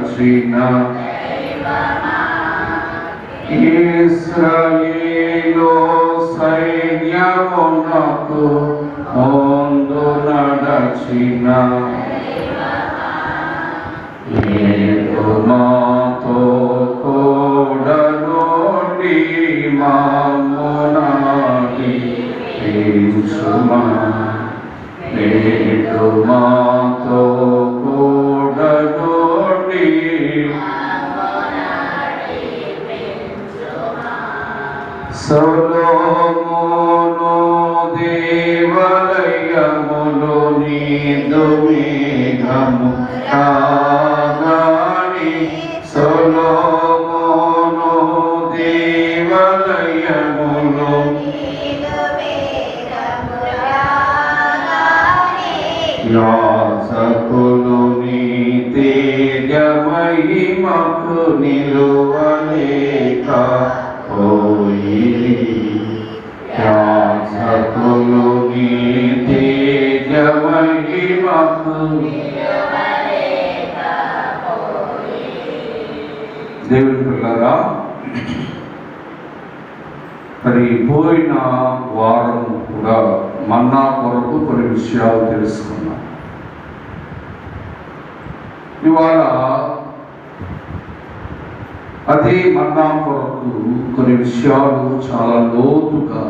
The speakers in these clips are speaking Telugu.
నడచిన ఇశ్రాయేలు సైన్యమునకు ముందు నడచిన నీవు మాతో కూడా నుండి మమ్ము నడిపించుమా. నీవు మాతో కూడా నుండి సొలొమోను దేవాలయములో నీదు మేఘము కాగాని సొలొమోను దేవాలయములో యాజకులు నీ తేజ మహిమకు నిలువలేక యాజకులు నీ తేజ మహిమకు. దేవుని పిల్లరా, మరి పోయిన వారం కూడా మన్నా కొరకు కొన్ని విషయాలు తెలుసుకున్నాం. ఇవాళ అదే మన్నా కొరకు కొన్ని విషయాలు చాలా లోతుగా,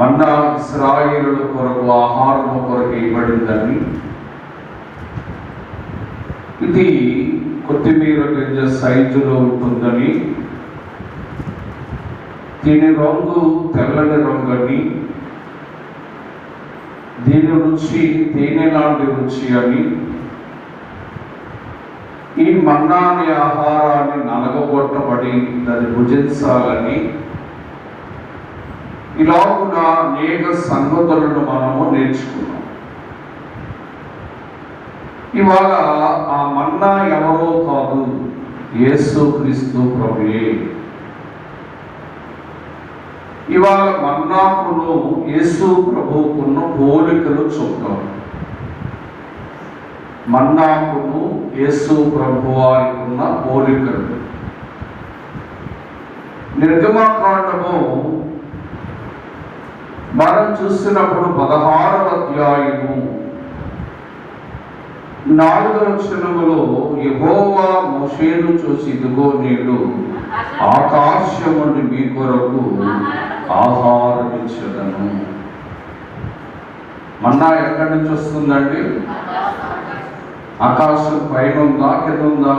మన్నా ఇశ్రాయేలుల కొరకు ఆహారం కొరకు ఇవ్వబడిందని, ఇది కొత్తిమీర గింజ సైజులో ఉంటుందని, దీని రంగు తెల్లని రంగని, దీని రుచి తేనె లాంటి రుచి అని, ఈ మన్నా అనే ఆహారాన్ని నలగొట్టబడి దాన్ని భుజించాలని, ఇలాగున అనేక సంగతులను మనము నేర్చుకున్నాం. ఇవాళ ఆ మన్నా ఎవరో కాదు, యేసుక్రీస్తు ప్రభువే. ఇవాళ మన్నాకును యేసు ప్రభువుకున్న పోలికలు చూద్దాం. మన్నాకును యేసు ప్రభువారికి ఉన్న పోలికలు. నిర్గమకాండము మనం చూసినప్పుడు 16వ అధ్యాయము 4వ వచనములో యెహోవా మోషేను చూసి, ఇదిగో నేడు ఆకాశము నుండి మీ కొరకు ఆహారం ఇచ్చెదను. మన్నా ఎక్కడి నుంచి వస్తుందండి? ఆకాశం పైన ఉందా, కింద ఉందా?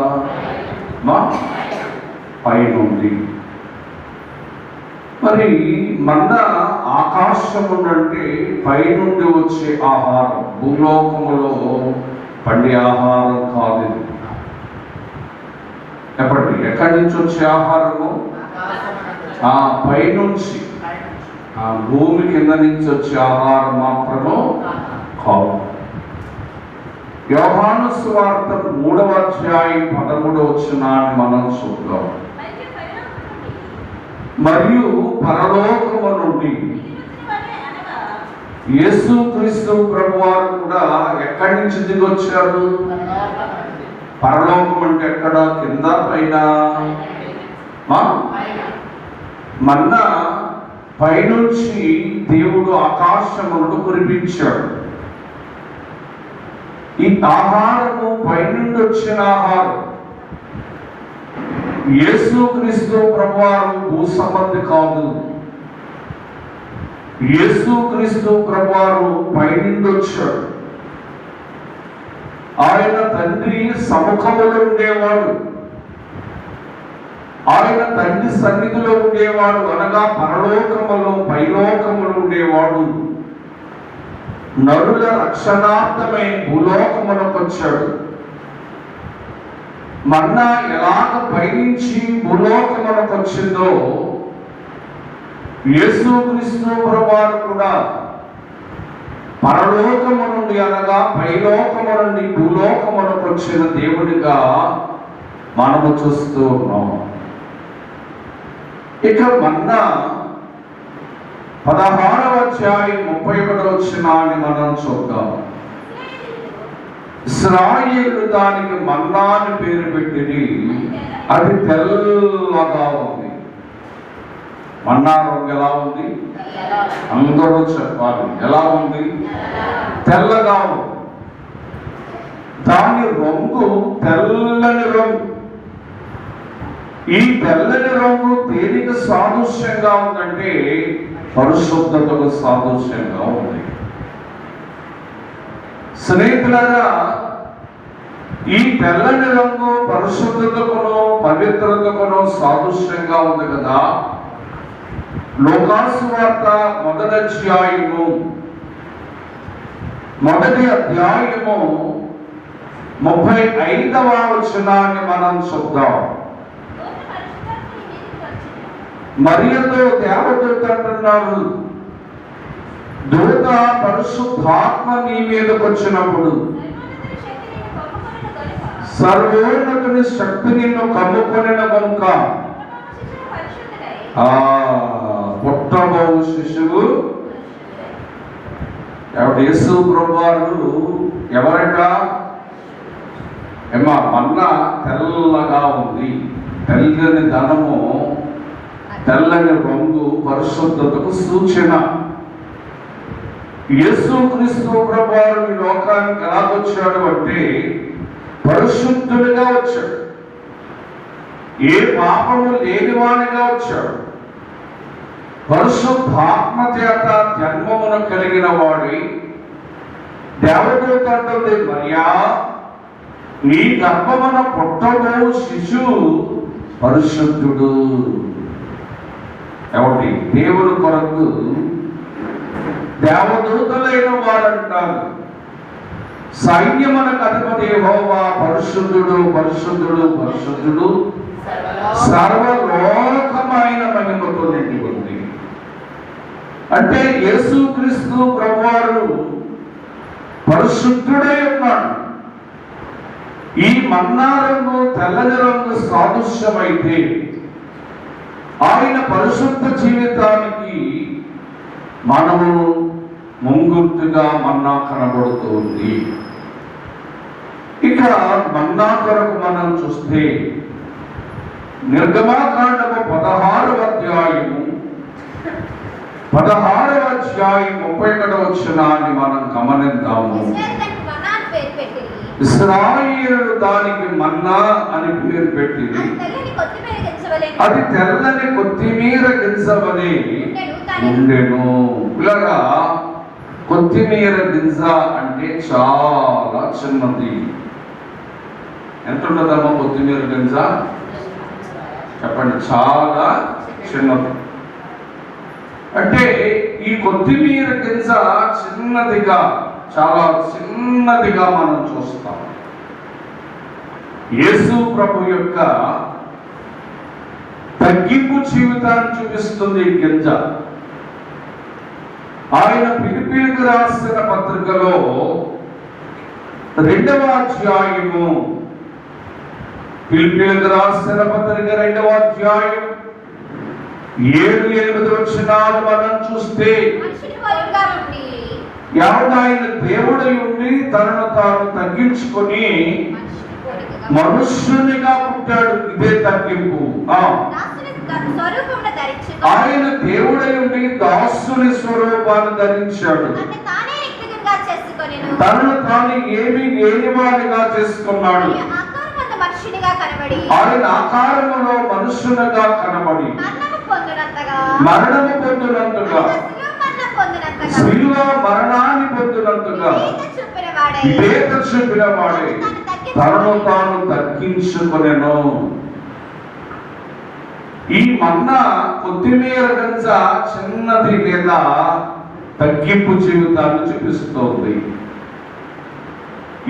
పైన ఉంది. మరి మన్నా ఆకాశము అంటే పైనుండి వచ్చే ఆహారం, భూలోకములో పండే ఆహారం కాదు. చెప్పండి, ఎక్కడి నుంచి వచ్చే ఆహారము? పైనుంచి, భూమి కింద నుంచి వచ్చే ఆహారం మాత్రము కాదు. యోహాను సువార్త 3వ అధ్యాయం 13వ వచనాన్ని మనం చూద్దాం. మరియు పరలోకము నుండి యేసుక్రీస్తు ప్రభువారు కూడా ఎక్కడి నుంచి దిగి వచ్చారు? పరలోకం అంటే ఎక్కడ? కింద, పైన? మన్నా పైనుంచి దేవుడు ఆకాశం నుండి కురిపించాడు. ఈ ఆహారము పైనుండి వచ్చిన ఆహారం. యేసుక్రీస్తు ప్రభువారు భూ సంబంధి కాదు. యేసుక్రీస్తు ప్రభువారు పైనుండి వచ్చాడు. ఆయన తండ్రి సముఖములో ఉండేవాడు. ఆయన తండ్రి సన్నిధిలో ఉండేవాడు, అనగా పరలోకములో, పైలోకములో ఉండేవాడు. నరుల రక్షణార్థమై భూలోకమునకు వచ్చాడు. మన్నా ఎలాగ పైనుంచి భూలోకమునకు వచ్చిందో, యేసుక్రీస్తు ప్రభువారు కూడా పరలోకము నుండి, అనగా పైలోకము నుండి భూలోకమునకు వచ్చిన దేవుడిగా మనము చూస్తూ ఉన్నాం. ఇక మన్నా 16వ అధ్యాయం 31వ వచనాన్ని మనం చూద్దాం. ఇశ్రాయేలు దానికి మన్నా అని పేరు పెట్టింది. అది తెల్లగా ఉంది. మన్నా రంగు ఎలా ఉంది? అందరూ చెప్పాలి. ఎలా ఉంది? తెల్లగా ఉంది. దాని రంగు తెల్లని రంగు. ఈ తెల్లని రంగు దేనికి సాదృశ్యంగా ఉందంటే పరిశుద్ధతకు సాదృశ్యంగా ఉంది. స్నేహితులారా, ఈ తెల్లని రంగు పరిశుద్ధతకును పవిత్రతకును సాదృశ్యంగా ఉంది కదా. లోకాసు వార్త మొదటి అధ్యాయము 35వ వచనాన్ని మనం చూద్దాం. మరియతో దేవదూత అంటున్నాడు, దూత పరిశుద్ధాత్మ నీ మీదకి వచ్చినప్పుడు సర్వోన్నతుని శక్తి నిన్ను కమ్ముకొనిన కనుక పుట్టబో శిశువు యేసు ప్రభువారు ఎవరట? ఏమా మన్నా తెల్లగా ఉంది. తెల్లని ధనము, తెల్లని రంగు పరిశుద్ధతకు సూచన. యేసుక్రీస్తు ప్రభువారు ఈ లోకానికి ఎలాగొచ్చాడు అంటే పరిశుద్ధుడిగా వచ్చాడు. ఏ పాపము లేనివాడిగా వచ్చాడు. పరిశుద్ధాత్మ చేత జన్మమును కలిగిన వాడి. దేవదూత అంటుంది, మరియా నీ గర్భమున పుట్టబో శిశువు పరిశుద్ధుడు. ఎవరి? దేవుని కొరకు దేవదూతలైన వారంటారు. సైన్యమునకు అధిపతి యెహోవా పరిశుద్ధుడు పరిశుద్ధుడు పరిశుద్ధుడు, సర్వలోకమైన మహిమతో నిండి ఉంది. అంటే యేసుక్రీస్తు ప్రభువారు పరిశుద్ధుడై ఉన్నాడు. ఈ మన్నా రంగు తెల్లని రంగు సాదృశ్యమైతే ఆయన పరిశుద్ధ జీవితానికి మనము ముంగుర్తుగా మన్నా కనబడుతుంది. ఇక మన్నా కొరకు మనం చూస్తే నిర్గమాకాండము 16వ అధ్యాయము 31వ వచనాన్ని మనం గమనిద్దాము. ఇశ్రాయేలు దానికి మన్నా అని పేరు పెట్టింది. అది తెల్లని కొత్తిమీర గింజవలే ఉండెను. ఇలాగా కొత్తిమీర గింజ అంటే చాలా చిన్నది. ఎంత ఉంటుందమ్మా కొత్తిమీర గింజ? చెప్పండి. చాలా చిన్నది. అంటే ఈ కొత్తిమీర గింజ చిన్నదిగా, చాలా చిన్నదిగా మనం చూస్తాం. యేసు ప్రభు యొక్క తగ్గింపు జీవితాన్ని చూపిస్తుంది ఈ గింజ. ఆయన ఫిలిప్పీయులకు రాసిన పత్రికలో 2వ అధ్యాయము, ఫిలిప్పీయులకు రాసిన పత్రిక 2వ అధ్యాయం 7-8 వచనాలు మనం చూస్తే ఆయన దేవుడై ఉండి తనను తాను తగ్గించుకొని మనుష్యునిగా పుట్టాడు. ఇదే తగ్గింపు. ఆయన దేవుడై ఉండి దాసుని స్వరూపాన్ని ధరించాడు. తనను తాను ఏమీ లేనివాడిగా చేసుకున్నాడు. ఆయన ఆకారములో మనుష్యునిగా కనబడి మరణము పొందినంతగా, శిలువ మరణాన్ని పొందినంతగా విధేయత చూపిన వాడే తనను తాను తగ్గించుకొనెను. ఈ మన్నా కొత్తిమీర గింజ చిన్నది లేదా తగ్గింపు జీవితాన్ని చూపిస్తోంది.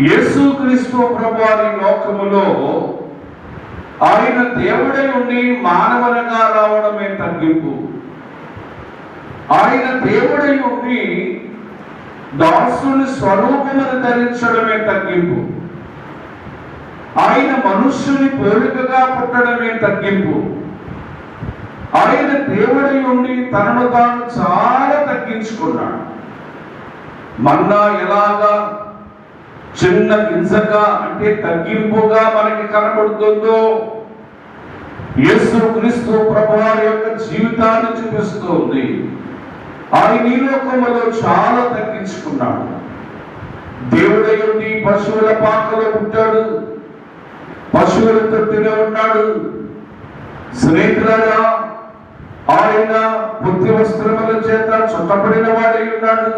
యేసుక్రీస్తు ప్రభువారి లోకములో ఆయన దేవుడై ఉండి మానవునిగా రావడమే తగ్గింపు. ఆయన దేవుడై ఉండి దాసుని స్వరూపమును ధరించడమే తగ్గింపు. ఆయన మనుష్యుని పోలికగా పుట్టడమే తగ్గింపు. ఆయన దేవుడై ఉండి తనను తాను చాలా తగ్గించుకున్నాడు. మన్నా ఎలాగా చిన్న గింజగా అంటే తగ్గింపుగా మనకి కనబడుతుందో, యేసు క్రీస్తు ప్రభువారి యొక్క జీవితాన్ని చూపిస్తుంది. ఆయన ఈ లోకములో చాలా తగ్గించుకున్నాడు. దేవుడయుండి పశువుల పాకలో పుట్టాడు, పశువుల తొట్టిలో ఉన్నాడు. స్నేహితులారా, ఆయన బుద్ధి వస్త్రముల చేత చుట్టబడిన వాడై ఉన్నాడు.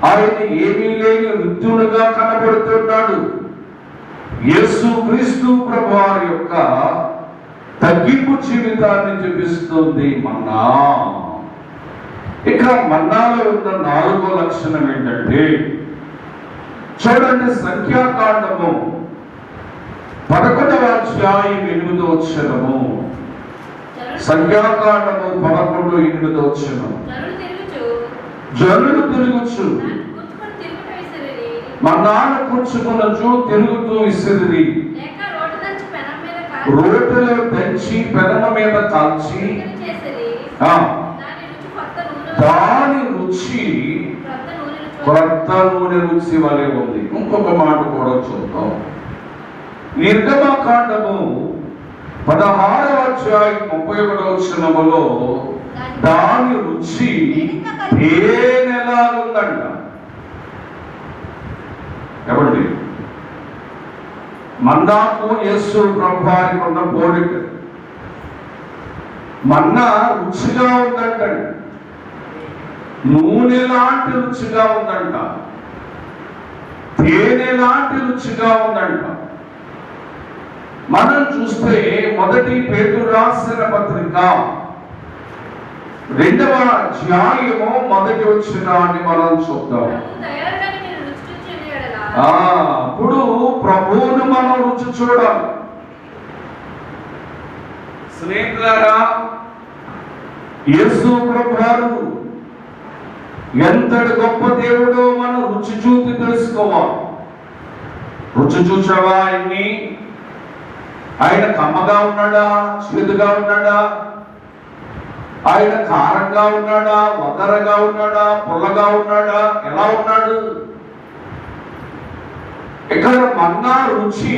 ఆయన ఏమీ లేని వృద్ధుడుగా కనబడుతున్నాడు. యేసు క్రీస్తు ప్రభువారి యొక్క తగ్గింపు జీవితాన్ని చూపిస్తుంది మన్నా. ఇక మన్నాలో ఉన్న 4వ లక్షణం ఏంటంటే, చూడండి, సంఖ్యాకాండము 11వ అధ్యాయం 8వ వచనము. సంఖ్యాకాండము 11:8 వచనం. జనులు తిరుగుచు మన్నాను కూర్చుకున్నచు తిరుగుతూ ఇసిరి రోడ్డులో దంచి పెనమ మీద కాల్చి దాని రుచి క్రొత్త నూనె రుచి వలె ఉంది. ఇంకొక మాట కూడా చూద్దాం. నిర్గమకాండము 16వ అధ్యాయం 31వ వచనములో దాని రుచి తేనెలా ఉందంట. ఏమండి, మన్నాకు యేసు ప్రభువారికి ఉన్న పోలిక. మన్నా రుచిగా ఉందంటండి, నూనె లాంటి రుచిగా ఉందంట, తేనె లాంటి రుచిగా ఉందంట. మనం చూస్తే 1 పేతురు రాసిన పత్రిక 2వ అధ్యాయము 1వ వచనాన్ని మనం చూద్దాం. అప్పుడు ప్రభువును మనం రుచి చూడాలి. స్నేహితులారా, యేసు ప్రభువారు ఎంతటి గొప్ప దేవుడో మనం రుచి చూసి తెలుసుకోవాలి. రుచి చూసావా ఆయన్ని? ఆయన కమ్మగా ఉన్నాడా, చేదుగా ఉన్నాడా? ఆయన కారంగా ఉన్నాడా, వగరగా ఉన్నాడా, పుల్లగా ఉన్నాడా? ఎలా ఉన్నాడు? ఇక్కడ మన్నా రుచి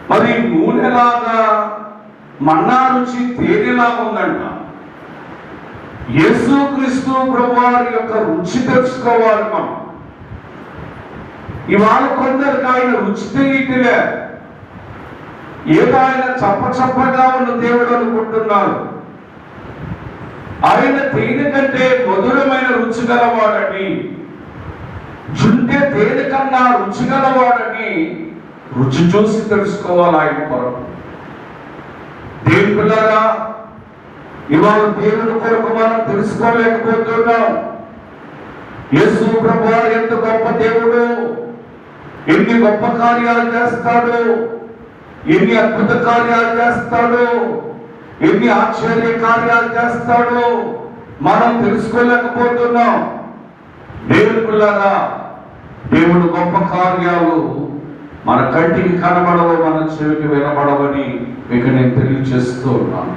మరి నూనెలాగా, మన్నా రుచి తేనెలాగా ఉందంట. యేసు క్రీస్తు ప్రభువారి యొక్క రుచి తెలుసుకోవాలి మనం. ఇవాళ కొందరికి ఆయన రుచి తెలియట్లే. ఏదో ఆయన చప్పచప్పగా ఉన్న దేవుడు అనుకుంటున్నారు. ఆయన తేనె కంటే మధురమైన రుచి గలవాడని, జుంటే తేనె కన్నా రుచి గలవాడని రుచి చూసి తెలుసుకోవాలి ఆయన కొరకు. దేవుని పిల్లరా, ఇవాళ దేవుని కొరకు మనం తెలుసుకోలేకపోతున్నాం. యేసు ప్రభువారు ఎంత గొప్ప దేవుడు, ఎన్ని గొప్ప కార్యాలు చేస్తాడు, ఎన్ని అద్భుత కార్యాలు చేస్తాడు, ఎన్ని ఆశ్చర్య కార్యాలు చేస్తాడు, మనం తెలుసుకోలేకపోతున్నాం. దేవుని పిల్లరా, దేవుడు గొప్ప కార్యాలు మన కంటికి కనబడవు, మన చెవికి వినబడవని మీకు నేను తెలియజేస్తూ ఉన్నాను.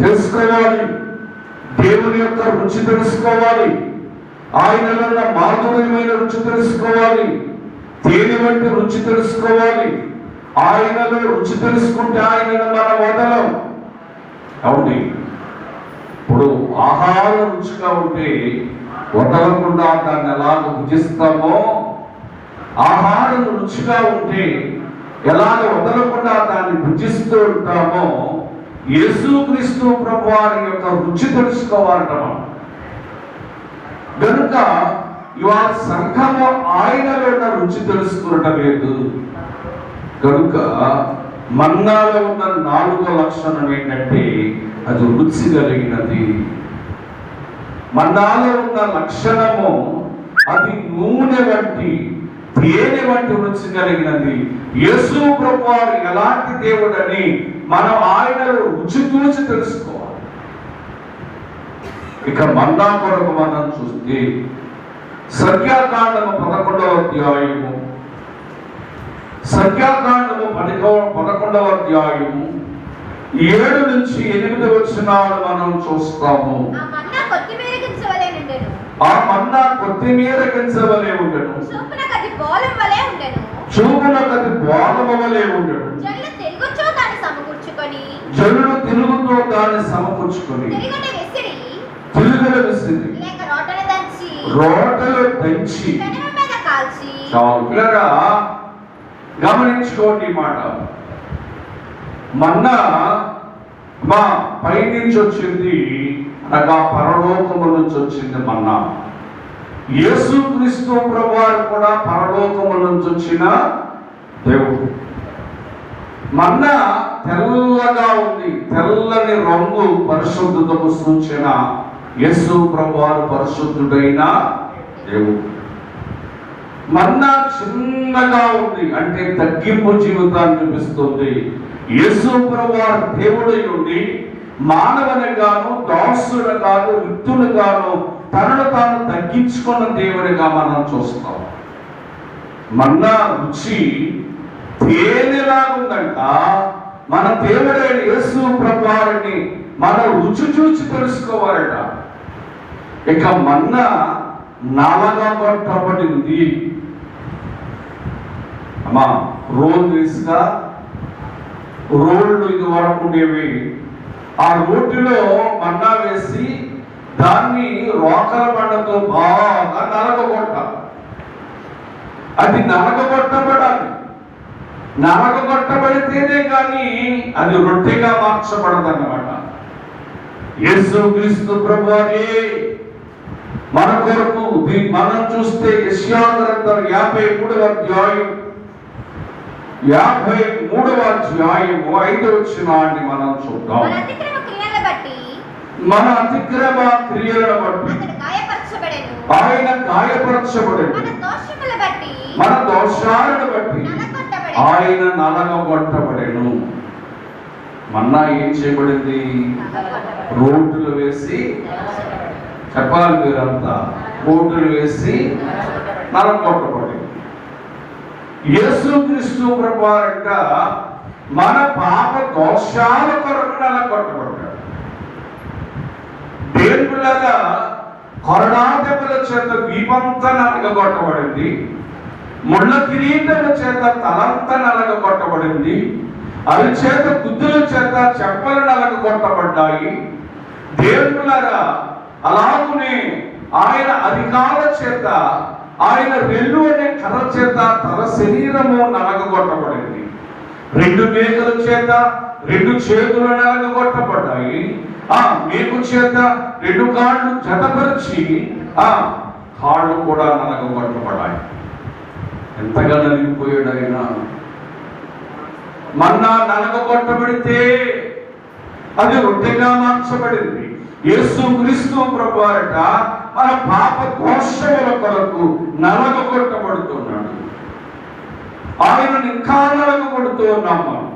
తెలుసుకోవాలి, దేవుని యొక్క రుచి తెలుసుకోవాలి, ఆయనలో ఉన్న మాధుర్యమైన రుచి తెలుసుకోవాలి, తేనె వంటి రుచి తెలుసుకోవాలి. ఆయనలో రుచి తెలుసుకుంటే ఆయనను మనం వదలం. అవును, ఇప్పుడు ఆహారం రుచిగా ఉంటే వదలకుండా దాన్ని ఎలాగ భుజిస్తామో, ఆహారం రుచిగా ఉంటే ఎలాగ వదలకుండా దాన్ని భుజిస్తూ ఉంటామో, యేసుక్రీస్తు ప్రభువారి యొక్క రుచి తెలుసుకోవాలట. కనుక ఇవాళ సంఘము ఆయనలో ఉన్న రుచి తెలుసుకోవటం లేదు. కనుక మన్నాలో ఉన్న 4వ లక్షణం ఏంటంటే, అది రుచి కలిగినది. మన్నాలో ఉన్న లక్షణము అది నూనె వంటి, తేనె వంటి రుచి కలిగినది. యేసు ప్రభువారు ఎలాంటి దేవుడని మనం ఆయనలో రుచి చూసి తెలుసుకోవాలి. ఇక మన్నా కొరకు మనం చూస్తే సంఖ్యాకాండము 11వ అధ్యాయము, సంఖ్యాకాండము 11వ అధ్యాయము 7 నుంచి 8 వచనాలు మనం చూస్తాము. ఆ మన్నా కొత్తిమీర గింజవలే ఉండెను, చూపునకది బోలం వలె ఉండెను, చూపునకది బోలము వలె ఉండెను. జల్లు తిరుగుచూ దాన్ని సమకూర్చుకొని, జల్లు తిరుగుతూ దాన్ని సమకూర్చుకొని, తిరుగుడు విసిరి లేక రోటలు దంచి, రోటలు దంచి పెనము మీద కాల్చి. చాలురా గమనించుకోండి ఈ మాట. మన్నా మా పైనుంచి వచ్చింది అనగా పరలోకము నుంచి వచ్చింది మన్నా. యేసుక్రీస్తు ప్రభువారు కూడా పరలోకము నుంచి వచ్చిన దేవుడు. మన్నా తెల్లగా ఉంది, తెల్లని రంగు పరిశుద్ధతకు సూచన. యేసు ప్రభువారు పరిశుద్ధుడైన దేవుడు. మన్నా చిన్నగా ఉంది అంటే తగ్గింపు జీవితాన్ని చూపిస్తుంది. యేసు ప్రభువారు దేవుడై ఉండి మానవునిగాను, దాసుడుగాను, రిక్తునిగాను తనను తాను తగ్గించుకున్న దేవునిగా మనం చూస్తాం. మన్నా రుచి తేనెలాగుందంట. మన దేవుడైన యేసు ప్రభువారిని మన రుచి చూసి తెలుసుకోవాలట. ఇక మన్నా నలగగొట్టబడింది. అమ్మా రోల్ వేసుగా రోళ్ళు ఇది వరకు ఉండేవి. ఆ రోటిలో మన్నా వేసి దాన్ని రోకల బండతో బాగా నలగగొట్టాలి. అది నలగగొట్టబడాలి. నలగగొట్టబడితేనే కానీ అది రొట్టెగా మార్చబడదన్నమాట. యేసుక్రీస్తు ప్రభువారే మన కొరకు మనం చూస్తే యెషయా గ్రంథం 53వ అధ్యాయం 53వ అధ్యాయం 5వ వచనాన్ని మనం చూద్దాం. మన అతిక్రమ క్రియలను బట్టి ఆయన గాయపరచబడెను, మన దోషాలను బట్టి ఆయన నలగగొట్టబడెను. మన్నా ఏం చేయబడింది? రోడ్లు వేసి, చెప్పాలి మీరంతా, రోడ్లు వేసి నలగొట్టబడింది. యేసుక్రీస్తు ప్రభువారంట మన పాప దోషాల కొరకు నలగొట్టబడ్డాడు. దేవుళ్ళగా కొరడాదెబ్బల చేత వీపంతా నలగొట్టబడింది. ముళ్ళ కిరీటముల చేత తలంతా నలగొట్టబడింది. అవి చేత గుద్దుల చేత చెంపలు నలగొట్టబడ్డాయి. దేవుళ్ళగా అలాగునే ఆయన అధికార చేత, ఆయన రెల్లు అనే కర్ర చేత తన శరీరము నలగొట్టబడింది. 2 మేకల చేత 2 చేతులు నలగొట్టబడ్డాయి. ఆ మేకు చేత 2 కాళ్ళు జతపరిచి ఆ కాళ్ళు కూడా నలగొట్టబడ్డాయి. ఎంతగా నలిగిపోయాడు ఆయన. మన్నా నలగొట్టబడితే అది రొట్టెగా మార్చబడింది. యేసుక్రీస్తు ప్రభువారట మన పాప దోషముల కొరకు నలగొట్టబడుతున్నాడు. ఆయనను ఇంకా నలగొడుతూ ఉన్నాం. మనం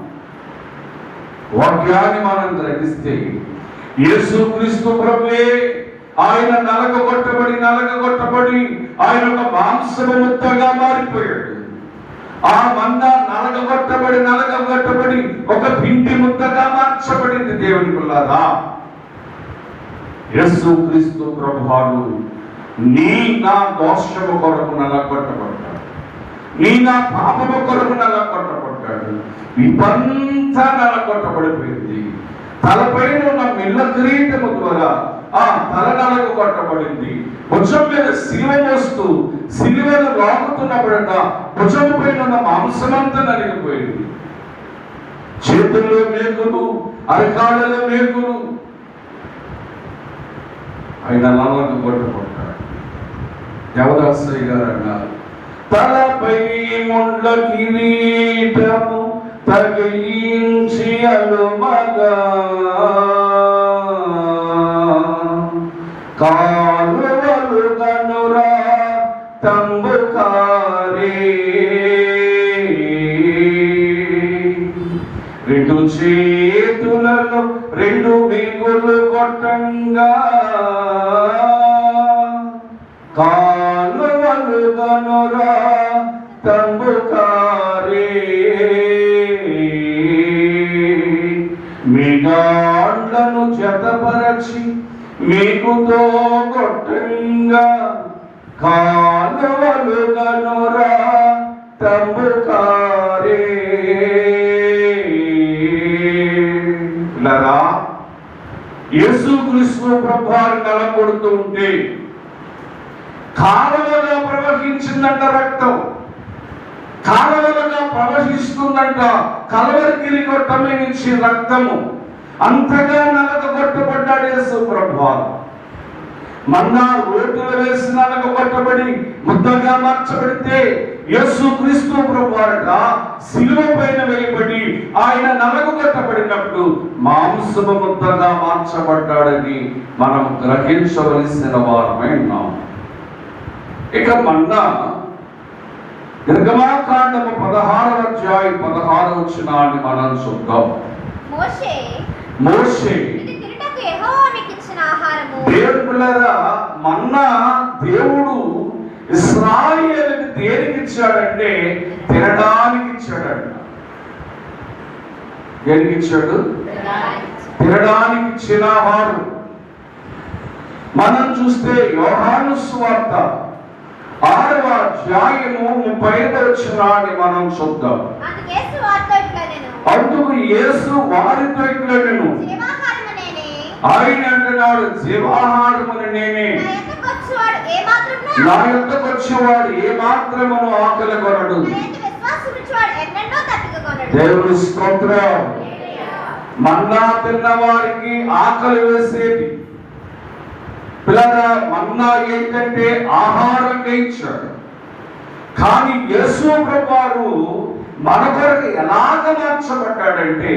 వాక్యాన్ని మనం గ్రహిస్తే యేసుక్రీస్తు ప్రభువే ఆయన నలగొట్టబడి ఆయన ఒక మాంసము ముద్దగా మారిపోయాడు. ఆ మన్నా నలగొట్టబడి ఒక పిండి ముద్దగా మార్చబడింది. దేవుని పిల్లరా, యేసుక్రీస్తు ప్రభువారు నీ నా దోషము కొరకు నలగొట్టబడ్డాడు, నీ నా పాపము కొరకు నలగొట్టబడ్డాడు. ఇవంతా నలగొట్టబడిపోయింది. తలపైన ఉన్న మిల్ల కిరీటము ద్వారా ఆ తల నలగొట్టబడింది. భుజం మీద శిలువ మోస్తూ శిలువను లాగుతున్నప్పుడట భుజం పైన ఉన్న మాంసమంతా నలిగిపోయింది. చేతుల్లో మేకులు, అరకాళ్ళలో మేకులు. ఆయన నలగొట్టబడ్డాడు. దేవదాసయ్య గారు అన్నారు, తలపై ముండ్ల కిరీటము తగిలించి అలుమగా కాలువలు గనురా తంబుకారే 2 చేతులలో 2 మేకులు కొట్టంగా కాలువలు గనురా తంబుకారే మిగాండ్లను జతపరచి మీకుతో గొట్టంగా కాలువలు గనురా తంబుకారే. పిల్లరా, యేసుక్రీస్తు ప్రభువారు నలగొడుతూ ఉంటే కాలువగా ప్రవహించిందంట రక్తం, కాలువలుగా ప్రవహిస్తుందంట కలవరిగిరి గొట్టమే నుంచి రక్తము. అంతగా నలగొట్టబడ్డాడు యేసు ప్రభువారు. మన్నా రోడ్డులు వేసి నలగొట్టబడి ముద్దగా మార్చబడితే యేసుక్రీస్తు ప్రభువారట శిలువ పైన వేయబడి ఆయన నలగొట్టబడినప్పుడు మాంసము ముద్దగా మార్చబడ్డాడని మనం గ్రహించవలసిన వారమై ఉన్నాం. ఇక మన్నా నిర్గమాకాండము 16వ అధ్యాయం 16వ వచనాన్ని మనం చూద్దాం. మోషే ఇది తినుటకు యెహోవా మీకు ఇచ్చిన ఆహారము. దేవుడులారా, మన్నా దేవుడు ఇశ్రాయేలుకి దేనికి ఇచ్చాడంటే తినడానికి ఇచ్చాడంట. దేనికి ఇచ్చాడు? తినడానికి ఇచ్చిన ఆహారం. మనం చూస్తే యోహాను సువార్త 6వ అధ్యాయము 35వ వచనాన్ని మనం చూద్దాం. అందుకు యేసు వారితో ఇట్లా నేను ఆయన అంటున్నాడు, జీవాహారమును నేనే, నా యొద్దకు వచ్చేవాడు ఏ మాత్రమును ఆకలి కొనడు. దేవుని స్తోత్రం. మన్నా తిన్న వారికి ఆకలి వేసేది. పిల్లరా, మన్నా ఏంటంటే ఆహారంగా ఇచ్చాడు. కానీ యేసు ప్రభువారు మన కొరకు ఎలాగ మార్చబడ్డాడంటే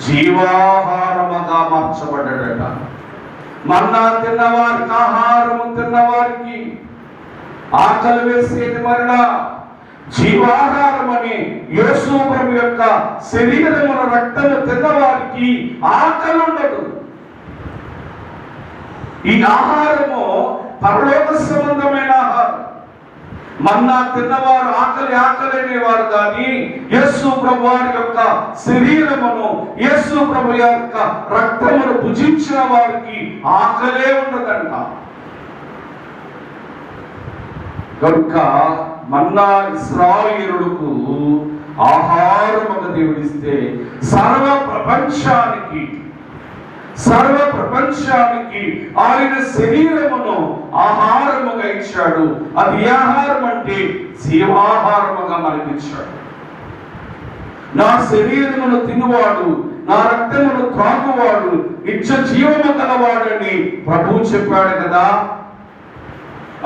జీవాహారముగా మార్చబడ్డాడట. మన్నా తిన్నవారికి, ఆహారము తిన్నవారికి ఆకలి వేసేది మరలా జీవాహారం అని యేసు ప్రభు యొక్క శరీరముల రక్తము తిన్నవారికి ఆకలి ఉండదు. ఈ ఆహారము పరలోక సంబంధమైన ఆహారం. మన్నా తిన్నవారు ఆకలి అనేవారు, కానీ యేసు ప్రభు వారి యొక్క శరీరమును, యేసు ప్రభు యొక్క రక్తమును భుజించిన వారికి ఆకలే ఉండదంట. కనుక మన్నా ఇశ్రాయేలులకు ఆహారముగా దేవుడిస్తే సర్వ ప్రపంచానికి ఆయన శరీరమును ఆహారముగా ఇచ్చాడు. అది ఆహారం అంటే జీవాహారముగా మనకిచ్చాడు. నా శరీరమును తినువాడు, నా రక్తమును త్రాగువాడు నిత్య జీవము గలవాడని ప్రభువు చెప్పాడు కదా.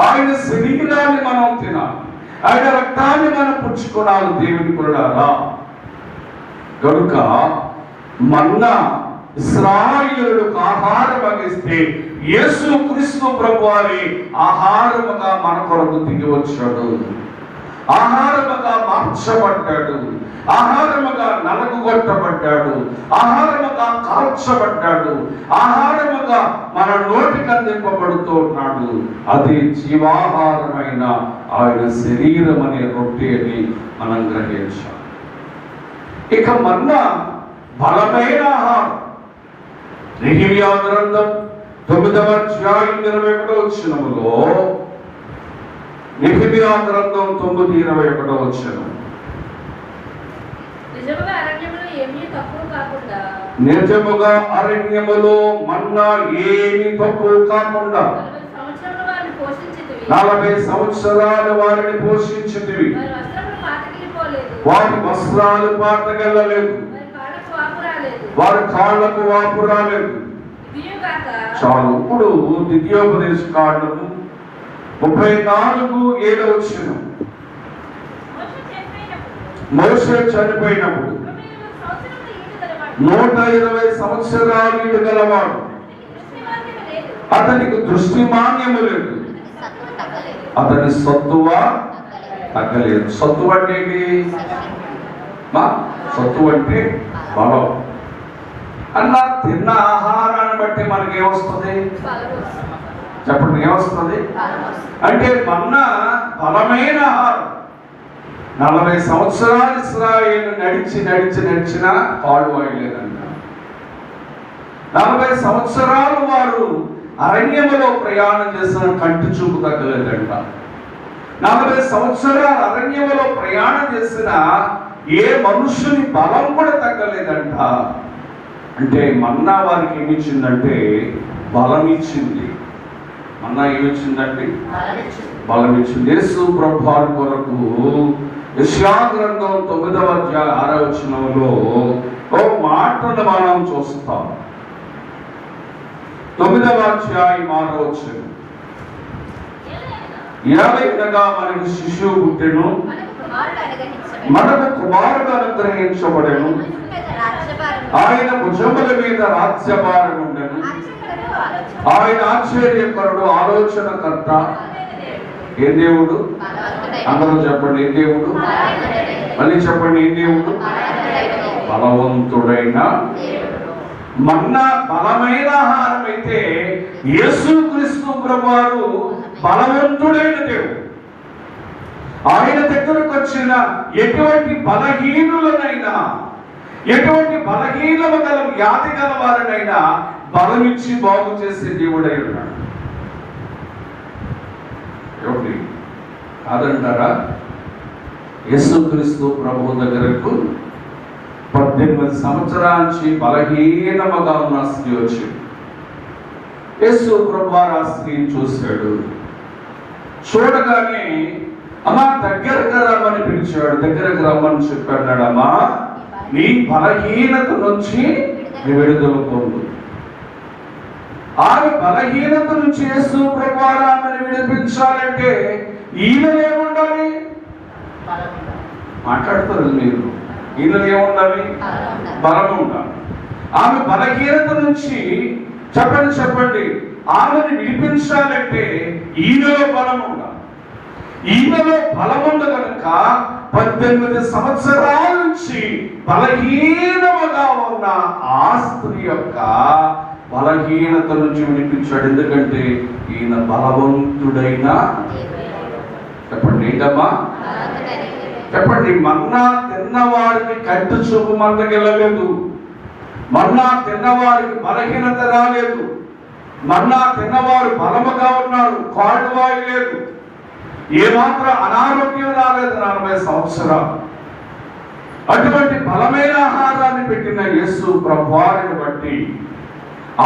ఆయన శరీరాన్ని మనం తినాలి, ఆయన రక్తాన్ని మనం పుచ్చుకోవాలి. దేవుని పిల్లలారా, కనుక మన్నా ఇశ్రాయేలులకు ఆహారం ఇస్తే యేసుక్రీస్తు ప్రభువారి ఆహారముగా మన కొరకు దిగి వచ్చాడు. ఆహారముగా మార్చబడ్డాడు, ఆహారముగా నలగొట్టబడ్డాడు, ఆహారముగా కాల్చబడ్డాడు, ఆహారముగా మన నోటికి అందింపబడుతూ ఉన్నాడు. అది జీవాహారమైన ఆయన శరీరం అనే రొట్టె అని మనం గ్రహించాం. ఇక మన్నా బలమైన ఆహారం. నెహెమ్యా గ్రంథం 9వ అధ్యాయం 21వ వచనములో, నెహెమ్యా గ్రంథం 9:21వ వచనం, నిజముగా అరణ్యములో మన్నా ఏమీ తక్కువ కాకుండా 40 సంవత్సరాలు వారిని పోషించితివి. వారి వస్త్రాలు పాతగెళ్ళలేదు, వారి కాళ్ళకు వాపు రాలేదు. చాలు. ఇప్పుడు ద్వితీయోపదేశ కాండము 34:7 వచనం, మోషే చనిపోయినప్పుడు 120 సంవత్సరాలు ఈడు గలవాడు, అతనికి దృష్టిమాన్యము లేదు, అతని సత్తువ తగ్గలేదు. సత్తు అంటే సత్తు అంటే బలం. అలా తిన్న ఆహారాన్ని బట్టి మనకి ఏమొస్తుంది చెప్పండి? ఏమొస్తుంది అంటే మన్నా బలమైన ఆహారం. 40 సంవత్సరాలు ఇశ్రాయేలు నడిచినా కాళ్ళు వాయలేదంట. 40 సంవత్సరాలు వారు అరణ్యములో ప్రయాణం చేసిన కంటి చూపు తగ్గలేదంట. 40 సంవత్సరాలు అరణ్యములో ప్రయాణం చేసిన ఏ మనుష్యుని బలం కూడా తగ్గలేదంట. అంటే మన్నా వారికి ఏమిచ్చిందంటే బలం ఇచ్చింది. మన్నా ఏమిచ్చిందంటే బలం ఇచ్చింది. యేసు ప్రభువారి కొరకు యెషయా గ్రంథం 9వ అధ్యాయం 6వ వచనంలో ఓ మాటను మనం చూస్తాం. 9వ అధ్యాయం 6వ వచనం, ఏలైనగా మనకు శిశువు పుట్టెను, మనకు కుమారుడు అనుగ్రహించబడెను, ఆయన భుజముల మీద రాజ్యభారం ఉండెను, ఆయన ఆశ్చర్యకరుడు, ఆలోచనకర్త. ఏ దేవుడు? అందరూ చెప్పండి, ఏ దేవుడు? మళ్ళీ చెప్పండి, ఏ దేవుడు? బలవంతుడైన. మన్నా బలమైన ఆహారం అయితే యేసుక్రీస్తు ప్రభువారు బలవంతుడైన దేవుడు. ఆయన దగ్గరకు వచ్చిన ఎటువంటి బలహీనులనైనా, ఎటువంటి బలహీనము గల వ్యాధి గల వారినైనా బలమిచ్చి బాగు చేసే దేవుడై ఉన్నాడు. ఏమిటి కాదంటారా? యేసుక్రీస్తు ప్రభువు దగ్గరకు 18 సంవత్సరాల నుంచి బలహీనముగా ఉన్న స్త్రీ వచ్చి యేసు ప్రభువారు ఆ స్త్రీని చూశాడు. చూడగానే అమ్మా దగ్గరకు రమ్మని పిలిచాడు. దగ్గరకు రమ్మని చెప్పాడు. అమ్మా నీ బలహీనత నుంచి విడుదల పొందు. ఆమె బలహీనత నుంచి యేసు ప్రభువారు ఆమెను విడిపించాలంటే ఈయన ఏముండాలి? మాట్లాడతారు మీరు. ఈయన ఏముండాలి? బలం ఉండాలి. ఆమె బలహీనత నుంచి చెప్పండి ఆమెను విడిపించాలంటే ఈయనలో బలం ఉండాలి. ఈయనలో బలం ఉంది కనుక 18 సంవత్సరాల నుంచి బలహీనముగా ఉన్న ఆ స్త్రీ యొక్క బలహీనత నుంచి విడిపించాడు. ఎందుకంటే ఈయన బలవంతుడైన. చెప్పండి ఏంటమ్మా? చెప్పండి. మన్నా తిన్నవారికి కంటి చూపు మందకెళ్ళలేదు. మన్నా తిన్నవారికి బలహీనత రాలేదు. మన్నా తిన్నవారు బలముగా ఉన్నారు, కాళ్ళు వాయలేదు, ఏమాత్రం అనారోగ్యం రాలేదు 40 సంవత్సరాలు. అటువంటి బలమైన ఆహారాన్ని పెట్టిన యేసు ప్రభువారిని బట్టి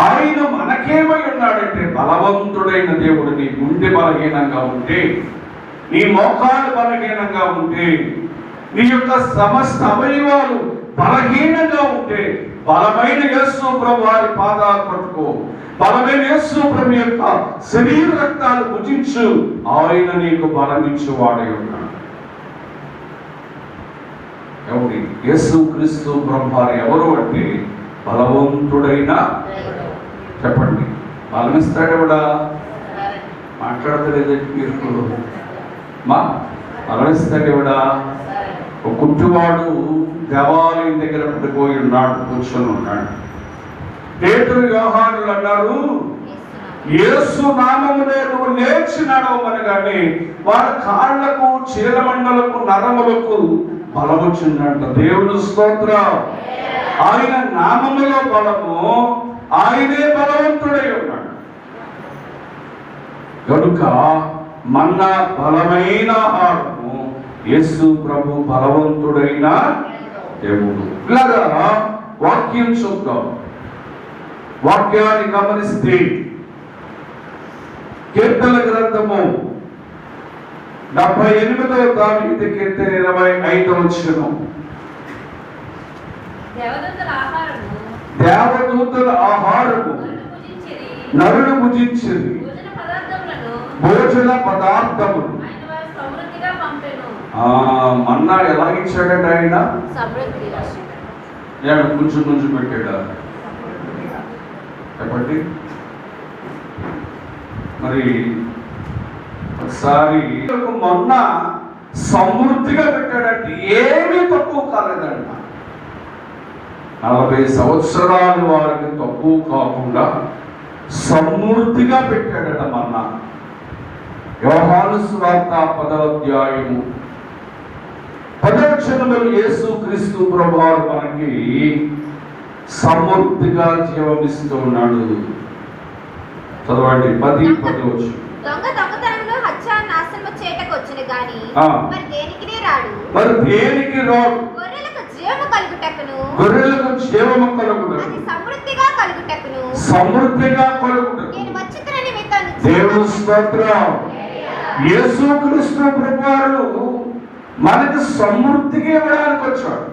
ఆయన మనకేమై ఉన్నాడంటే బలవంతుడైన దేవుడు. నీ గుండె బలహీనంగా ఉంటే, నీ మోకాలు బలహీనంగా ఉంటే, నీ యొక్క సమస్త అవయవాలు బలహీనంగా ఉంటే బలమైన యేసు ప్రభువారి పాదాలు పట్టుకో. బలమైన యేసు ప్రభు యొక్క శరీర రక్తాలు భుజించు. ఆయన నీకు బలమిచ్చువాడై ఉన్నాడు. ఎవరి? యేసుక్రీస్తు ప్రభువారు ఎవరు అంటే బలవంతుడైన. చెప్పండి. బలమిస్తాడెవడా? మాట్లాడతలేదు మీరు. మా బలమిస్తాడెవడా? ఒక కుంటివాడు దేవాలయం దగ్గర పడిపోయి ఉన్నాడు, కూర్చొని ఉన్నాడు. పేతురు యోహానులు అన్నారు, యేసు నామమునే నువ్వు లేచి నడవమనగానే వారి కాళ్లకు, చీలమండలకు, నరములకు బలం వచ్చిందంట. దేవుని స్తోత్రం. ఆయన నామములో బలము, ఆయనే బలవంతుడై ఉన్నాడు కనుక మన్నా బలమైన ఆహారము, యేసు ప్రభు బలవంతుడైన దేవుడు. ఇలాగా వాక్యం చూద్దాం. వాక్యాన్ని గమనిస్తే కీర్తన గ్రంథము 78వ దావీదు కీర్తన 25వ వచనం, దేవదూతల ఆహారము నరుడు భుజించింది, భోజన పదార్థములు. మన్నా ఎలాగిచ్చాడట ఆయన? కొంచెం కొంచెం పెట్టాడా? చెప్పండి. మరి ఒకసారి మొన్న సమృద్ధిగా పెట్టాడంటే ఏమీ తక్కువ కాలేదంట. 40 సంవత్సరాలు వారికి తక్కువ కాకుండా సమృద్ధిగా పెట్టాడట మన్నా. యోహాను సువార్త 10వ అధ్యాయము 10వ వచనంలో యేసుక్రీస్తు ప్రభువారు మనకి సమృద్ధిగా జీవమిస్తూ ఉన్నాడు. చదవండి 10 వచ్చు. దొంగతనమును హత్య నాశనము చేయటకు వచ్చును గాని ఆ. మరి దేనికి రాడు. మరి దేనికి రాడు? గొర్రెలకు జీవము కలుగుటకును గొర్రెలకు జీవము కలుగుటకు, అది సమృద్ధిగా కలుగుటకును సమృద్ధిగా కలుగుటకు. నేను వచ్చుతున్న నిమిత్తం దేవుని స్తోత్రం. యేసుక్రీస్తు ప్రభువారు మనకి సమృద్ధిగా ఇవ్వడానికి వచ్చాడు.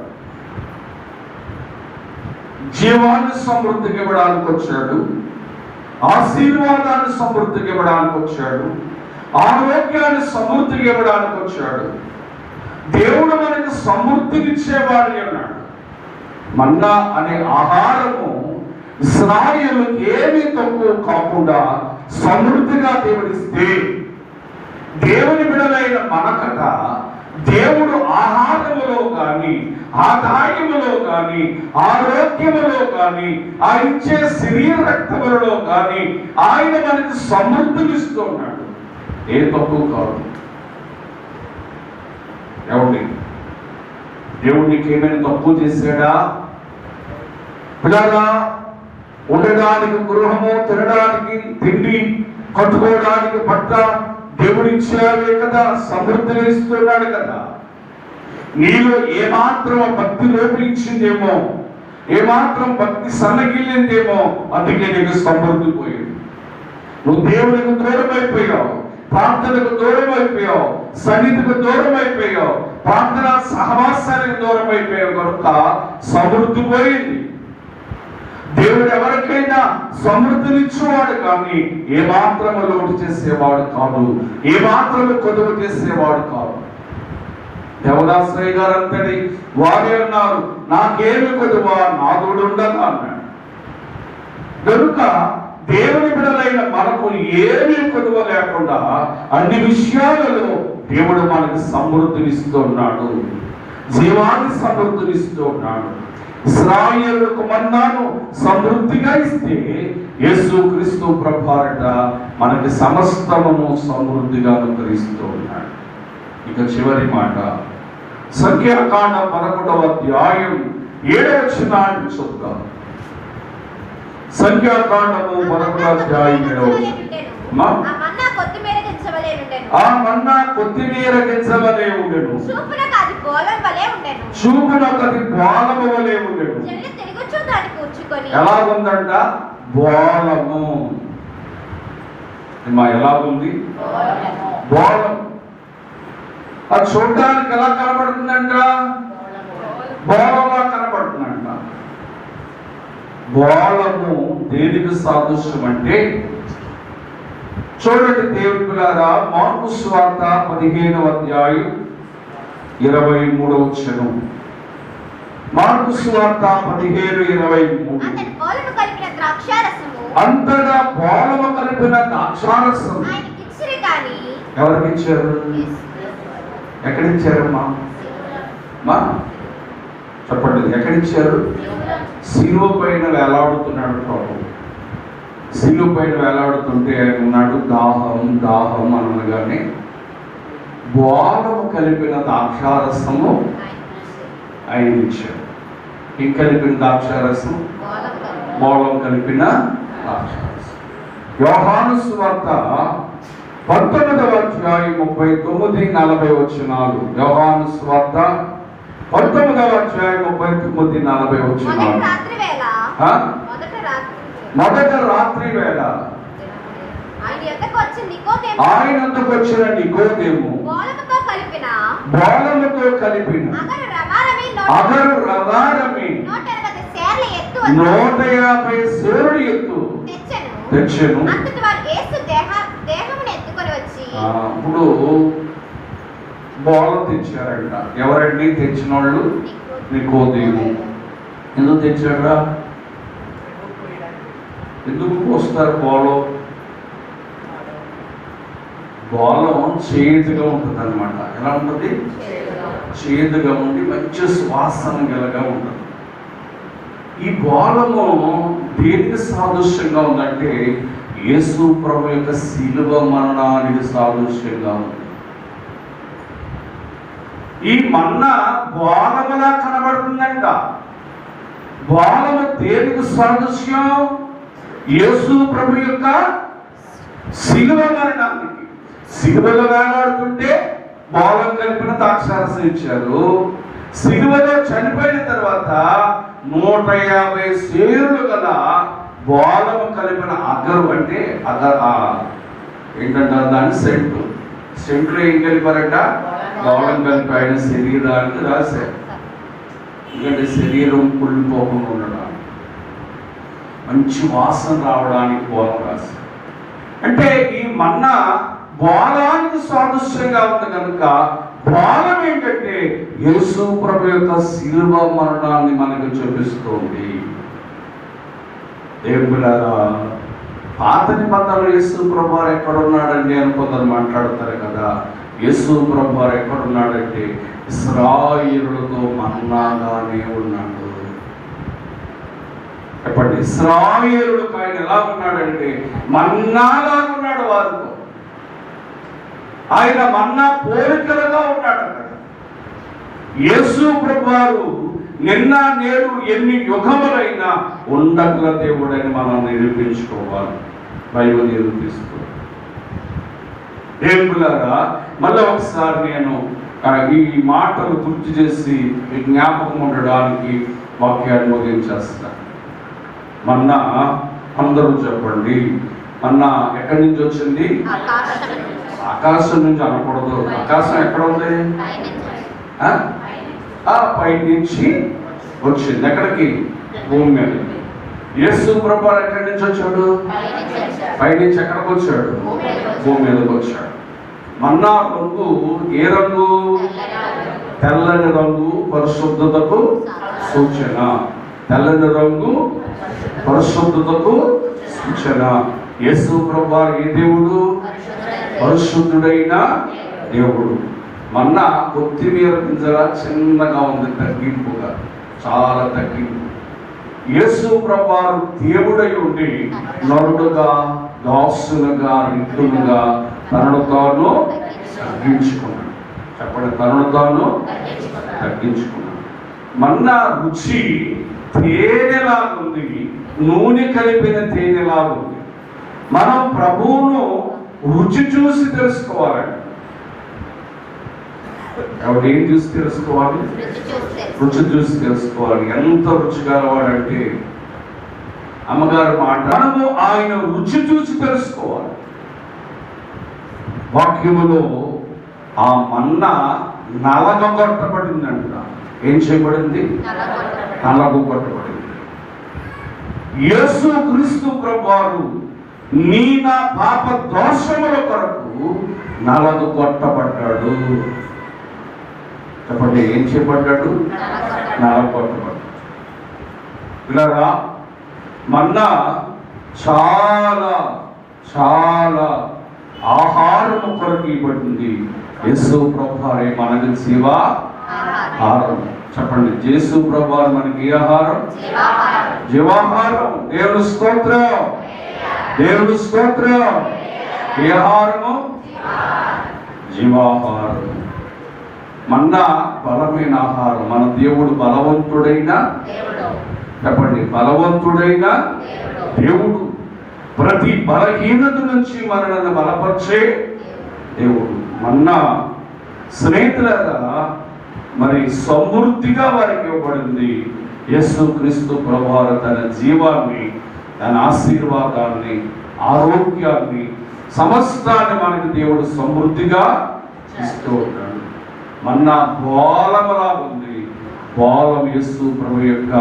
జీవాన్ని సమృద్ధిగా ఇవ్వడానికి వచ్చాడు. ఆశీర్వాదాన్ని సమృద్ధిగా ఇవ్వడానికి వచ్చాడు. ఆరోగ్యాన్ని సమృద్ధిగా ఇవ్వడానికి వచ్చాడు. దేవుడు మనకి సమృద్ధినిచ్చేవాడు అన్నాడు. మన్నా అనే ఆహారము ఇశ్రాయేలుకి ఏమీ తక్కువ కాకుండా సమృద్ధిగా దేవుడిస్తే, దేవుని బిడ్డలైన మనకట దేవుడు ఆహారములో కానీ, ఆదాయములో కానీ, ఆరోగ్యములో కానీ, ఆ ఇచ్చే శరీర రక్తములలో కానీ ఆయన మనకి సమృద్ధినిస్తూ ఉన్నాడు. ఏ తక్కువ కాదు. ఏమండి, దేవుడు నీకు ఏమైనా తక్కువ చేశాడా? పిల్లరా, ఉండడానికి గృహము, తినడానికి తిండి, కట్టుకోవడానికి బట్ట దేవుడిచ్చావే కదా, సమృద్ధిని ఇస్తున్నాడు కదా. నీలో ఏమాత్రం భక్తి లోపించిందేమో, ఏమాత్రం భక్తి సన్నగిల్లిందేమో, అందుకే నీకు సమృద్ధి పోయింది. నువ్వు దేవునికి దూరం అయిపోయావు, ప్రార్థనకు దూరం అయిపోయావు, సన్నిధికి దూరం అయిపోయావు, ప్రార్థన సహవాసానికి దూరం అయిపోయావు కనుక సమృద్ధి పోయింది. దేవుడు ఎవరికైనా సమృద్ధినిచ్చేవాడు కానీ ఏమాత్రము లోటు చేసేవాడు కాదు, ఏమాత్రము కొదువు చేసేవాడు కాదు. దేవదాసయ్య గారు అంతటి వారే అన్నారు, నాకేమి కొదువా, నాదుడు ఉండగా అన్నాడు. కనుక దేవుని బిడ్డలైన మనకు ఏమీ కొదువ లేకుండా అన్ని విషయాలలో దేవుడు మనకి సమృద్ధినిస్తూ ఉన్నాడు, జీవాన్ని సమృద్ధినిస్తూ ఉన్నాడు. ఇశ్రాయేలుకు మన్నాను సమృద్ధిగా ఇస్తే యేసుక్రీస్తు ప్రభువారట మనకి సమస్తమును సమృద్ధిగా అనుగ్రహిస్తూ ఉన్నాడు. ఇక చివరి మాట సంఖ్యాకాండం 11వ అధ్యాయం 7వ వచనాన్ని చూద్దాం. సంఖ్యాకాండము 11వ అధ్యాయం 7వ వచనం. ఆ మన్నా కొత్తిమీర గింజవలే ఉండెను, చూపునకు అది బోళము వలె ఉండెను. ఎలా ఉందంట? బోళము. ఎలా ఉంది? బోళం. అది చూడడానికి ఎలా కనబడుతుందంట? బోళంలా కనబడుతుందంట. బోళము దేనికి సాదృశ్యం అంటే, చూడండి దేవుని పిల్లారా, మార్కు సువార్త 15వ అధ్యాయం 23వ వచనం. మార్కు సువార్త 15:23. అంతటా బోళము కలిపిన ద్రాక్షారసం ఎవరికి ఇచ్చారు? ఎక్కడిచ్చారమ్మా? చెప్పండి, ఎక్కడిచ్చారు? శిలువ పైన వేలాడుతున్నాడు ప్రభు. శిలువ పైన వేలాడుతుంటే ఆయన ఉన్నాడు, దాహం దాహం అనగానే బోళము కలిపిన ద్రాక్షారసము ఆయన ఇచ్చాడు. ఏం కలిపిన ద్రాక్షారసం? బోళం కలిపిన ద్రాక్షారసం. యోహాను సువార్త 19వ అధ్యాయం 39-40 వచనాలు. యోహాను సువార్త 19వ అధ్యాయం 39-40 వచనాలు. మొదట రాత్రి వేళ ఆయన వద్దకు వచ్చిన నికోదేము బోళముతో కలిపిన అగరు రవారమి 150 సేరుడు ఎత్తు తెచ్చెను. ఇప్పుడు బోళం తెచ్చారంట. ఎవరండి తెచ్చిన వాళ్ళు? నికోదేము. ఎందుకు తెచ్చాడా? ఎందుకు పోస్తారు బోళం? బోళం చేదుగా ఉంటుంది అనమాట. ఎలా ఉంటుంది? చేదుగా ఉండి మంచి సువాసన గలగా ఉంటుంది. ఈ బోళము దేనికి సాదృశ్యంగా ఉందంటే యేసు ప్రభు యొక్క శిలువ మరణానికి సాదృశ్యంగా ఉంది. ఈ మన్నా బోళములా కనబడుతుందంట. బోళము దేనికి సాదృశ్యం? యేసు ప్రభు యొక్క సిలువ మరణానికి. సిలువలో వేలాడుతుంటే బోలం కలిపిన ద్రాక్షారసం ఇచ్చారు. సిలువలో చనిపోయిన తర్వాత 150 సేరులు గల బోలము కలిపిన అగరు, అంటే ఏంటంటారు దాన్ని, సెంట్లో ఏం కలిపారట? బోలం కలిపి ఆయన శరీరానికి రాశారు. ఎందుకంటే శరీరం కుళ్ళిపోకుండా ఉండడానికి, మంచి వాసన రావడానికి బోలం రాశారు. అంటే ఈ మన్నా బోలానికి సాదృశ్యంగా ఉంది కనుక బోలం ఏంటంటే యేసు ప్రభు యొక్క శిలువ మరణాన్ని మనకు చూపిస్తుంది. దేవులారా, పాత నిబంధనలు యేసు ప్రభు వారు ఎక్కడున్నాడండి అని కొందరు మాట్లాడతారు కదా. యేసు ప్రభు వారు ఎక్కడున్నాడంటే ఇశ్రాయేలుతో మన్నాగానే ఉన్నాడు. చెప్పండి, ఇశ్రాయేలుకు ఆయన ఎలా ఉన్నాడంటే మన్నాగా ఉన్నాడు. వారితో ఆయన మన్నా పోలికలుగా ఉన్నాడు అక్కడ. యేసు ప్రభు వారు నిన్న నేడు ఎన్ని యుగములైనా ఉండగల దేవుడని మనం నిరూపించుకోవాలి. బైబిల్ నిరూపిస్తూ. దేవులారా, మళ్ళీ ఒకసారి నేను ఈ మాటలు గుర్తు చేసి జ్ఞాపకం ఉండడానికి వాక్యాన్ని ముగించేస్తాను. మన్నా, అందరూ చెప్పండి, మన్నా ఎక్కడి నుంచి వచ్చింది? ఆకాశం నుంచి అనకూడదు. ఆకాశం ఎక్కడ ఉంది? పై నుంచి వచ్చింది. ఎక్కడికి? భూమి మీద. యేసు ప్రభు ఎక్కడి నుంచి వచ్చాడు? పై నుంచి ఎక్కడికి వచ్చాడు? భూమి మీదకి వచ్చాడు. మన్నా రంగు ఏ రంగు? తెల్లని రంగు పరిశుద్ధతకు సూచన. తెల్లని రంగు పరిశుద్ధతకు సూచన. యేసు ప్రభు ఏ దేవుడు? పరిశుద్ధుడైన దేవుడు. మన్నా కొత్తిమీర గింజల చిన్నగా ఉంది, తగ్గింపుగా, చాలా తగ్గింపు. యేసు ప్రభు దేవుడై ఉండి నరుడుగా, దాసులుగా, రిక్తులుగా తనను తాను తగ్గించుకున్నాడు. చెప్పండి, తనను తాను తగ్గించుకున్నాడు. మన్నా రుచి తేనెలాగుంది, నూనె కలిపిన తేనెలాగుంది. మనం ప్రభువును రుచి చూసి తెలుసుకోవాలండి. ఎవరు ఏం చూసి తెలుసుకోవాలి? రుచి చూసి తెలుసుకోవాలి. ఎంత రుచిగా వాడంటే అమ్మగారు మాట, మనము ఆయన రుచి చూసి తెలుసుకోవాలి. వాక్యములో ఆ మన్నా నలగొట్టబడిందంట. ఏం చేయబడింది? నలగొట్టబడింది. యేసు క్రీస్తు ప్రభువారు నీ నా పాప దోషముల కొరకు నలగొట్టబడ్డాడు. చెప్పండి, ఏం చేయబడ్డాడు? నలగొట్టబడ్డాడు. ఇలా మన్నా చాలా చాలా ఆహారము కొరకు ఇవ్వబడింది. యేసు ప్రభువారే మనకు జీవాహారం. చెప్పండి, యేసు ప్రభువారు మనకి ఏ ఆహారం? జీవాహారం. దేవుని స్తోత్రం, దేవుని స్తోత్రం. ఏ ఆహారము? జీవాహారం. మన్నా బలమైన ఆహారం. మన దేవుడు బలవంతుడైన, చెప్పండి, బలవంతుడైన దేవుడు. ప్రతి బలహీనత నుంచి మనల్ని బలపరిచే దేవుడు. మన్నా స్నేహితులారా, మరి సమృద్ధిగా వారికి ఇవ్వబడింది. యేసు క్రీస్తు ప్రభువారు తన జీవాన్ని, తన ఆశీర్వాదాన్ని, ఆరోగ్యాన్ని, సమస్తాన్ని మనకి దేవుడు సమృద్ధిగా ఇస్తూ ఉంటాడు. మన్నా బోలములా ఉంది. బోలం యేసు ప్రభు యొక్క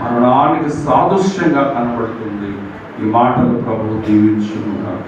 మరణానికి సాదృశ్యంగా కనబడుతుంది. ఈ మాటలు ప్రభు దీవించును గాక.